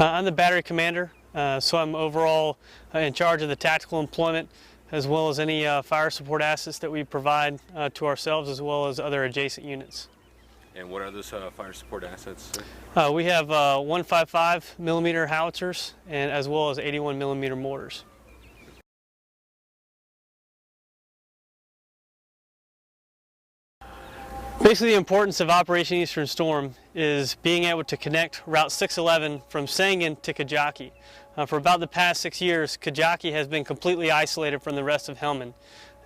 I'm the battery commander, so I'm overall in charge of the tactical employment as well as any fire support assets that we provide to ourselves as well as other adjacent units. And what are those fire support assets? We have 155 millimeter howitzers and as well as 81 millimeter mortars. Basically, the importance of Operation Eastern Storm is being able to connect Route 611 from Sangin to Kajaki. For about the past 6 years, Kajaki has been completely isolated from the rest of Helmand.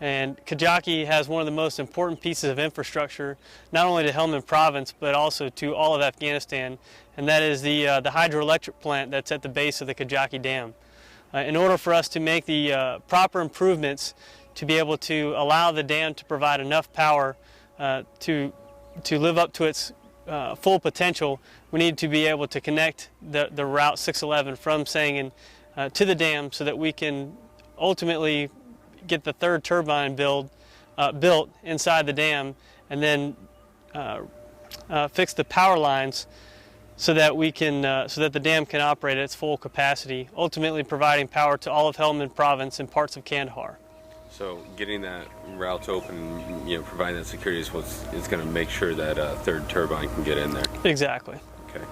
And Kajaki has one of the most important pieces of infrastructure, not only to Helmand province, but also to all of Afghanistan, and that is the hydroelectric plant that's at the base of the Kajaki Dam. In order for us to make the proper improvements to be able to allow the dam to provide enough power to live up to its full potential, we need to be able to connect the Route 611 from Sangin to the dam so that we can ultimately get the third turbine built inside the dam, and then fix the power lines so that we can so that the dam can operate at its full capacity, ultimately providing power to all of Helmand province and parts of Kandahar. So getting that route open, providing that security is what's going to make sure that third turbine can get in there. Exactly. Okay.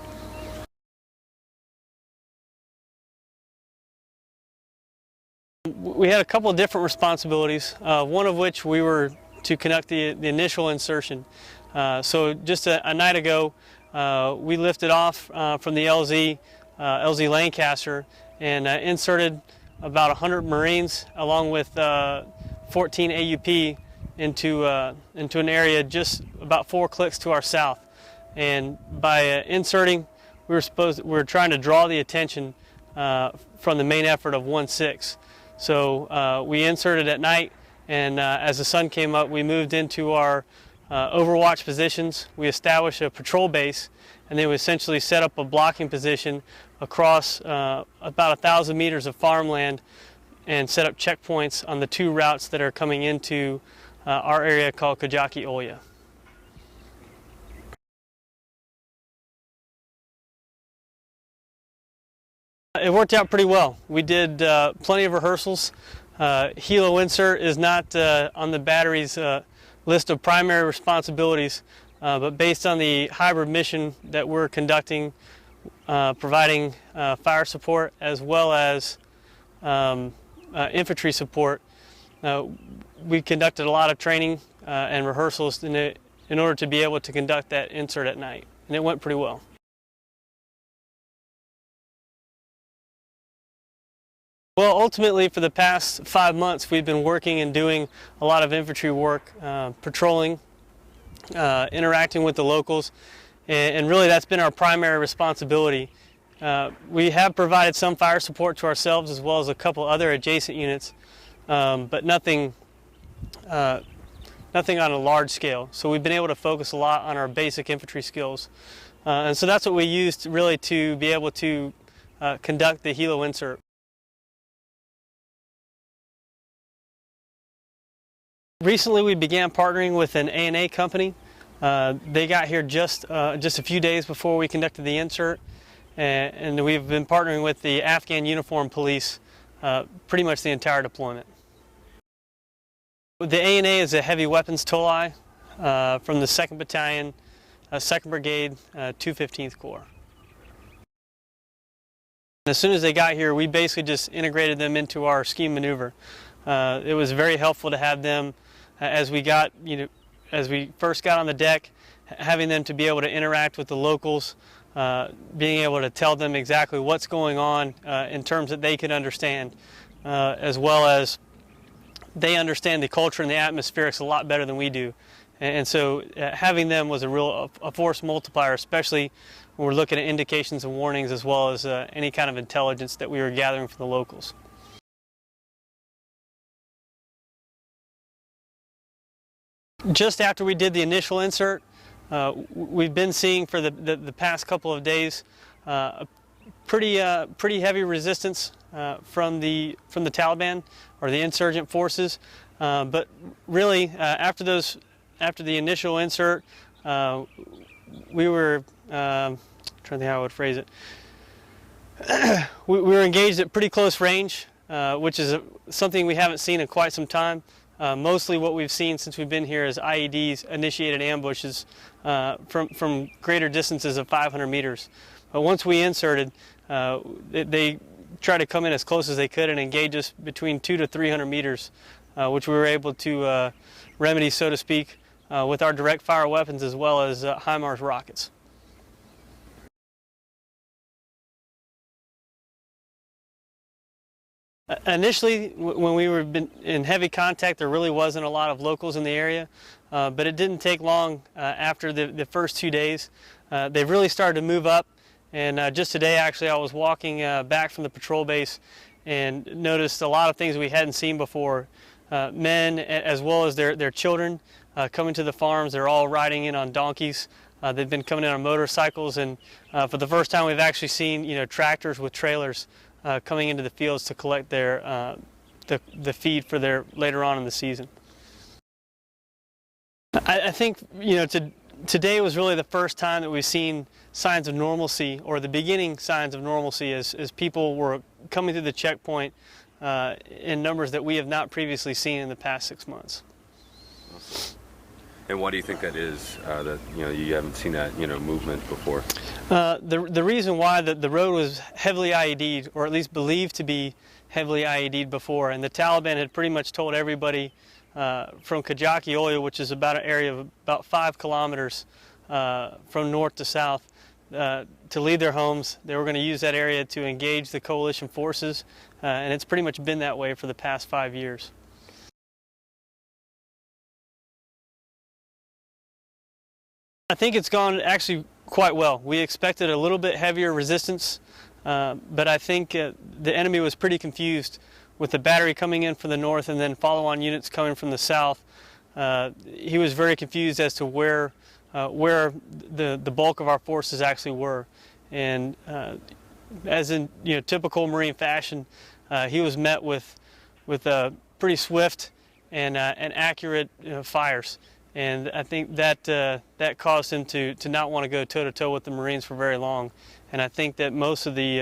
We had a couple of different responsibilities, one of which we were to conduct the initial insertion. So just a night ago, we lifted off from the LZ Lancaster and inserted about 100 Marines along with 14 AUP into an area just about 4 clicks to our south. And by inserting, we were trying to draw the attention from the main effort of 1-6. So we inserted at night, and as the sun came up, we moved into our overwatch positions. We established a patrol base, and then we essentially set up a blocking position across about 1,000 meters of farmland and set up checkpoints on the 2 routes that are coming into our area called Kajaki Olya. It worked out pretty well. We did plenty of rehearsals. Helo insert is not on the battery's list of primary responsibilities, but based on the hybrid mission that we're conducting, providing fire support as well as infantry support, we conducted a lot of training and rehearsals in order to be able to conduct that insert at night, and it went pretty well. Well, ultimately, for the past 5 months, we've been working and doing a lot of infantry work, patrolling, interacting with the locals, and really that's been our primary responsibility. We have provided some fire support to ourselves as well as a couple other adjacent units, but nothing on a large scale. So we've been able to focus a lot on our basic infantry skills. And so that's what we used really to be able to conduct the helo insert. Recently, we began partnering with an A&A company. They got here just a few days before we conducted the insert, and we've been partnering with the Afghan uniformed police pretty much the entire deployment. The A&A is a heavy weapons tolai from the 2nd Battalion, 2nd Brigade, 215th Corps. As soon as they got here, we basically just integrated them into our scheme maneuver. It was very helpful to have them as we first got on the deck, having them to be able to interact with the locals, being able to tell them exactly what's going on in terms that they can understand, as well as they understand the culture and the atmospherics a lot better than we do. And so having them was a force multiplier, especially when we're looking at indications and warnings as well as any kind of intelligence that we were gathering from the locals. Just after we did the initial insert, we've been seeing for the past couple of days a pretty heavy resistance from the Taliban or the insurgent forces. But really, after the initial insert, we were trying to think how I would phrase it. we were engaged at pretty close range, which is something we haven't seen in quite some time. Mostly what we've seen since we've been here is IEDs initiated ambushes from greater distances of 500 meters. But once we inserted, they tried to come in as close as they could and engage us between 200 to 300 meters, which we were able to remedy, so to speak, with our direct fire weapons as well as HIMARS rockets. Initially, when we were in heavy contact, there really wasn't a lot of locals in the area, but it didn't take long after the first 2 days. They've really started to move up, and just today, actually, I was walking back from the patrol base and noticed a lot of things we hadn't seen before. Men, as well as their children, coming to the farms. They're all riding in on donkeys. They've been coming in on motorcycles, and for the first time, we've actually seen tractors with trailers coming into the fields to collect their the feed for their later on in the season. I think today was really the first time that we've seen signs of normalcy, or the beginning signs of normalcy, as people were coming through the checkpoint in numbers that we have not previously seen in the past 6 months. And why do you think that is? That you haven't seen that movement before. The reason why the road was heavily IED'd, or at least believed to be heavily IED'd before, and the Taliban had pretty much told everybody from Kajaki oil, which is about an area of about 5 kilometers from north to south, to leave their homes. They were going to use that area to engage the coalition forces, and it's pretty much been that way for the past 5 years. I think it's gone actually quite well. We expected a little bit heavier resistance, but I think the enemy was pretty confused with the battery coming in from the north and then follow-on units coming from the south. He was very confused as to where the bulk of our forces actually were, and as in typical Marine fashion, he was met with pretty swift and accurate fires. And I think that caused him to not want to go toe-to-toe with the Marines for very long. And I think that most of the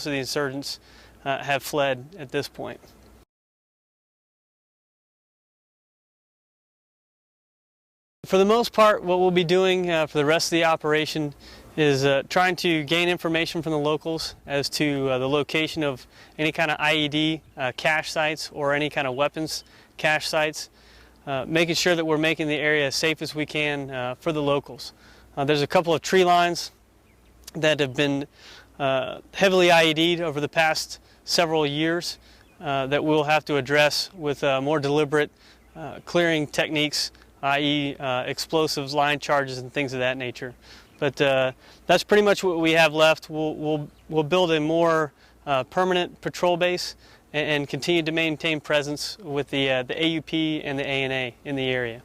insurgents have fled at this point. For the most part, what we'll be doing for the rest of the operation is trying to gain information from the locals as to the location of any kind of IED cache sites or any kind of weapons cache sites. Making sure that we're making the area as safe as we can for the locals. There's a couple of tree lines that have been heavily IED'd over the past several years that we'll have to address with more deliberate clearing techniques, i.e. explosives, line charges, and things of that nature. But that's pretty much what we have left. We'll build a more permanent patrol base and continue to maintain presence with the AUP and the ANA in the area.